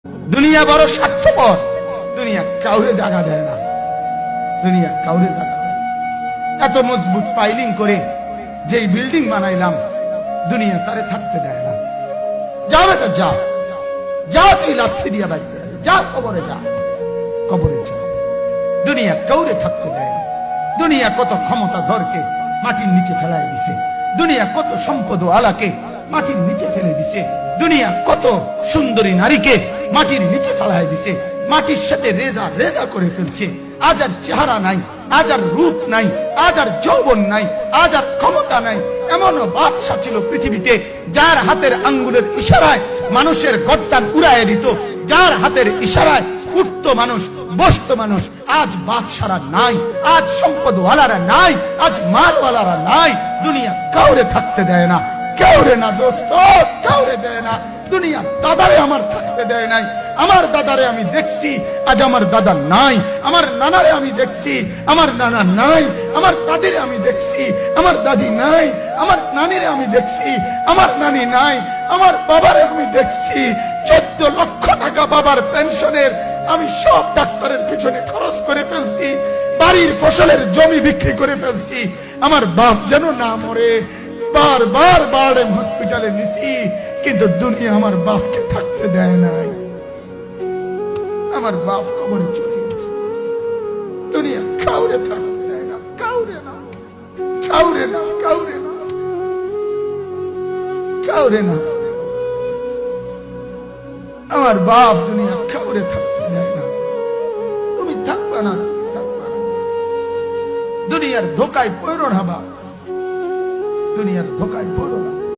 দুনিয়া বড় স্বার্থপর, দুনিয়া কাউরে জায়গা দেয় না, দুনিয়া কাউরে জায়গা দেয় না। এত মজবুত পাইলিং করে যেই বিল্ডিং বানাইলাম, দুনিয়া তারে থাকতে দেয় না। যা বেটা যা, যা তুই লাথি দিয়া বাইতে যা, কবরে যা, কবরে যা। দুনিয়া কাউরে থাকতে দেয় না। দুনিয়া কত ক্ষমতা ধরকে মাটির নিচে ফেলাই দিছে, দুনিয়া কত সম্পদ আলাকে মাটির নিচে ফেলে দিছে, দুনিয়া কত সুন্দরী নারীকে মাটির নিচে ফেলাই দিছে, মাটির সাথে রেজা রেজা করে ফেলছে। আজ আর চেহারা নাই, আজ আর রূপ নাই, আজ আর যৌবন নাই, আজ আর ক্ষমতা নাই। এমন বাদশা ছিল পৃথিবীতে যার হাতের আঙ্গুলের ইশারায় মানুষের গর্দান উড়াইয়া দিত, যার হাতের ইশারায় উঠত মানুষ, বসত মানুষ। আজ বাদশারা নাই, আজ সম্পদওয়ালারা নাই, আজ মালওয়ালারা নাই। দুনিয়া কাউরে থাকতে দেয় না, কাউরে না দোস্ত, কাউরে দেয় না। দুনিয়া দাদারে আমার থাকতে দেয় নাই। আমার দাদারে আমি দেখছি, আজ আমার দাদা নাই। আমার নানারে আমি দেখছি, আমার নানা নাই। আমার দাদিরে আমি দেখছি, আমার দাদি নাই। আমার নানিরে আমি দেখছি, আমার নানি নাই। আমার বাবারে আমি দেখছি, 14 লক্ষ টাকা বাবার পেনশনের আমি সব ডাক্তারের পিছনে খরচ করে ফেলছি, বাড়ির ফসলের জমি বিক্রি করে ফেলছি। আমার বাপ যেন না মরে বারবার বারবার হসপিটালে নিছি, কিন্তু দুনিয়া আমার বাপকে থাকতে দেয় নাই। আমার বাপ কবরে চলে গেছে। দুনিয়া কাউরে থাকতে দেয় না, কাউরে না, কাউরে না, কাউরে না, কাউরে না। আমার বাপ দুনিয়া কাউরে থাকতে দেয় না। তুমি থাকবা না, থাকবা না। দুনিয়ার ধোকায় পড়ো না বাপ, দুনিয়ার ধোকায় পড়ো না।